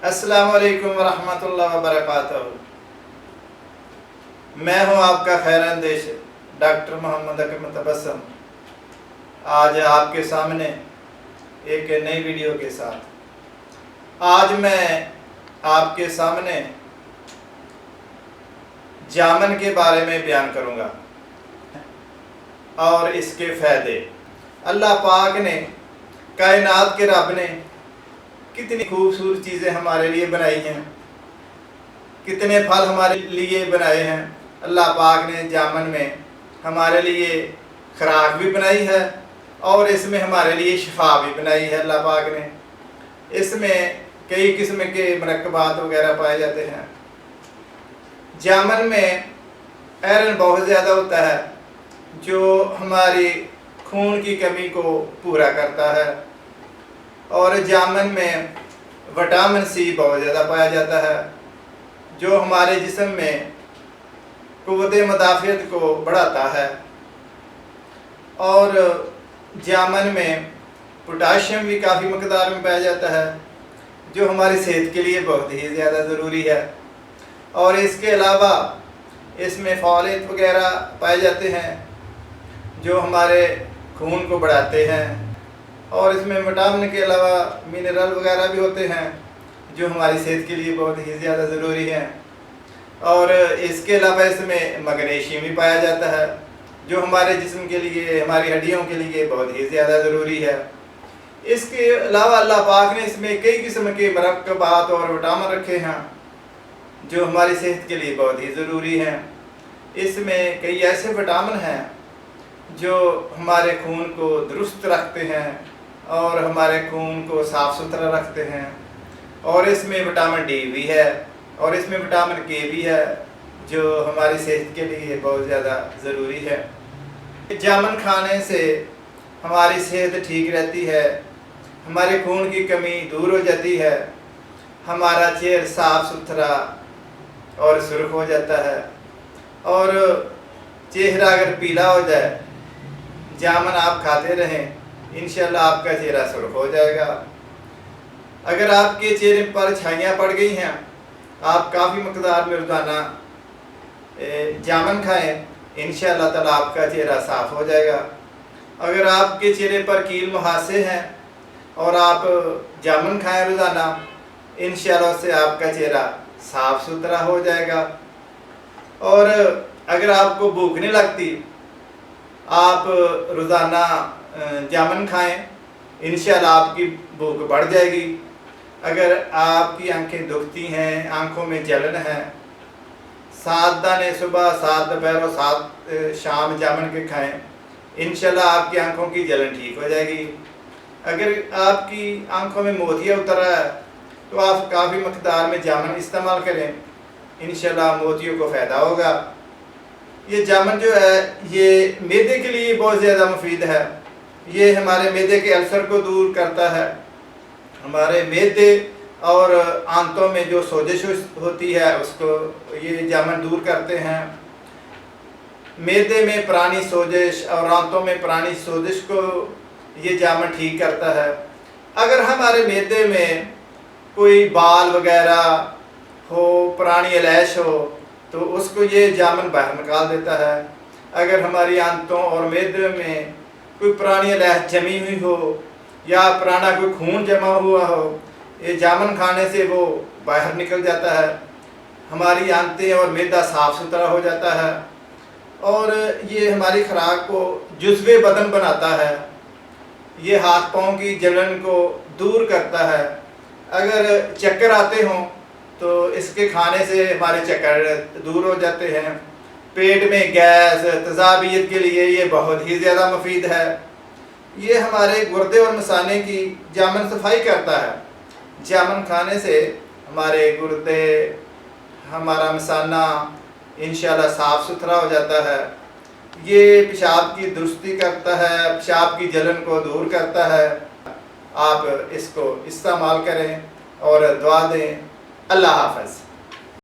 السلام علیکم ورحمۃ اللہ وبرکاتہ۔ میں ہوں آپ کا خیر اندیش ڈاکٹر محمد اکرم تبسم، آج آپ کے سامنے ایک نئی ویڈیو کے ساتھ۔ آج میں آپ کے سامنے جامن کے بارے میں بیان کروں گا اور اس کے فائدے۔ اللہ پاک نے، کائنات کے رب نے کتنی خوبصورت چیزیں ہمارے لیے بنائی ہیں، کتنے پھل ہمارے لیے بنائے ہیں۔ اللہ پاک نے جامن میں ہمارے لیے خوراک بھی بنائی ہے اور اس میں ہمارے لیے شفا بھی بنائی ہے۔ اللہ پاک نے اس میں کئی قسم کے مرکبات وغیرہ پائے جاتے ہیں۔ جامن میں آئرن بہت زیادہ ہوتا ہے جو ہماری خون کی کمی کو پورا کرتا ہے، اور جامن میں وٹامن سی بہت زیادہ پایا جاتا ہے جو ہمارے جسم میں قوت مدافعت کو بڑھاتا ہے۔ اور جامن میں پوٹاشیم بھی کافی مقدار میں پایا جاتا ہے جو ہماری صحت کے لیے بہت ہی زیادہ ضروری ہے۔ اور اس کے علاوہ اس میں فولیٹ وغیرہ پائے جاتے ہیں جو ہمارے خون کو بڑھاتے ہیں، اور اس میں وٹامن کے علاوہ منرل وغیرہ بھی ہوتے ہیں جو ہماری صحت کے لیے بہت ہی زیادہ ضروری ہیں۔ اور اس کے علاوہ اس میں میگنیشیم بھی پایا جاتا ہے جو ہمارے جسم کے لیے، ہماری ہڈیوں کے لیے بہت ہی زیادہ ضروری ہے۔ اس کے علاوہ اللہ پاک نے اس میں کئی قسم کے مرکبات اور وٹامن رکھے ہیں جو ہماری صحت کے لیے بہت ہی ضروری ہیں۔ اس میں کئی ایسے وٹامن ہیں جو ہمارے خون کو درست رکھتے ہیں اور ہمارے خون کو صاف ستھرا رکھتے ہیں، اور اس میں وٹامن ڈی بھی ہے اور اس میں وٹامن کے بھی ہے جو ہماری صحت کے لیے بہت زیادہ ضروری ہے۔ جامن کھانے سے ہماری صحت ٹھیک رہتی ہے، ہمارے خون کی کمی دور ہو جاتی ہے، ہمارا چہرہ صاف ستھرا اور سرخ ہو جاتا ہے، اور چہرہ اگر پیلا ہو جائے، جامن آپ کھاتے رہیں، انشاءاللہ آپ کا چہرہ سرخ ہو جائے گا۔ اگر آپ کے چہرے پر چھائیاں پڑ گئی ہیں، آپ کافی مقدار میں روزانہ جامن کھائیں، انشاءاللہ تعالیٰ آپ کا چہرہ صاف ہو جائے گا۔ اگر آپ کے چہرے پر کیل مہاسے ہیں اور آپ جامن کھائیں روزانہ، انشاءاللہ اس سے آپ کا چہرہ صاف ستھرا ہو جائے گا۔ اور اگر آپ کو بھوک نہیں لگتی، آپ روزانہ جامن کھائیں، انشاءاللہ آپ کی بھوک بڑھ جائے گی۔ اگر آپ کی آنکھیں دکھتی ہیں، آنکھوں میں جلن ہے، 7 دانے صبح، 7 دوپہر اور 7 شام جامن کے کھائیں، انشاءاللہ آپ کی آنکھوں کی جلن ٹھیک ہو جائے گی۔ اگر آپ کی آنکھوں میں موتیا اترا ہے تو آپ کافی مقدار میں جامن استعمال کریں، انشاءاللہ موتیوں کو فائدہ ہوگا۔ یہ جامن جو ہے یہ معدے کے لیے بہت زیادہ مفید ہے۔ یہ ہمارے معدے کے السر کو دور کرتا ہے، ہمارے معدے اور آنتوں میں جو سوزش ہوتی ہے اس کو یہ جامن دور کرتے ہیں۔ معدے میں پرانی سوزش اور آنتوں میں پرانی سوزش کو یہ جامن ٹھیک کرتا ہے۔ اگر ہمارے معدے میں کوئی بال وغیرہ ہو، پرانی الائش ہو، تو اس کو یہ جامن باہر نکال دیتا ہے۔ اگر ہماری آنتوں اور معدے میں کوئی پرانی الائش جمی ہوئی ہو یا پرانا کوئی خون جمع ہوا ہو، یہ جامن کھانے سے وہ باہر نکل جاتا ہے، ہماری آنتیں اور معدہ صاف ستھرا ہو جاتا ہے، اور یہ ہماری خوراک کو جزوِ بدن بناتا ہے۔ یہ ہاتھ پاؤں کی جلن کو دور کرتا ہے۔ اگر چکر آتے ہوں تو اس کے کھانے سے ہمارے چکر دور ہو جاتے ہیں۔ پیٹ میں گیس، تیزابیت کے لیے یہ بہت ہی زیادہ مفید ہے۔ یہ ہمارے گردے اور مثانے کی جامن صفائی کرتا ہے۔ جامن کھانے سے ہمارے گردے، ہمارا مثانہ انشاءاللہ صاف ستھرا ہو جاتا ہے۔ یہ پیشاب کی درستی کرتا ہے، پیشاب کی جلن کو دور کرتا ہے۔ آپ اس کو استعمال کریں اور دعا دیں۔ اللہ حافظ۔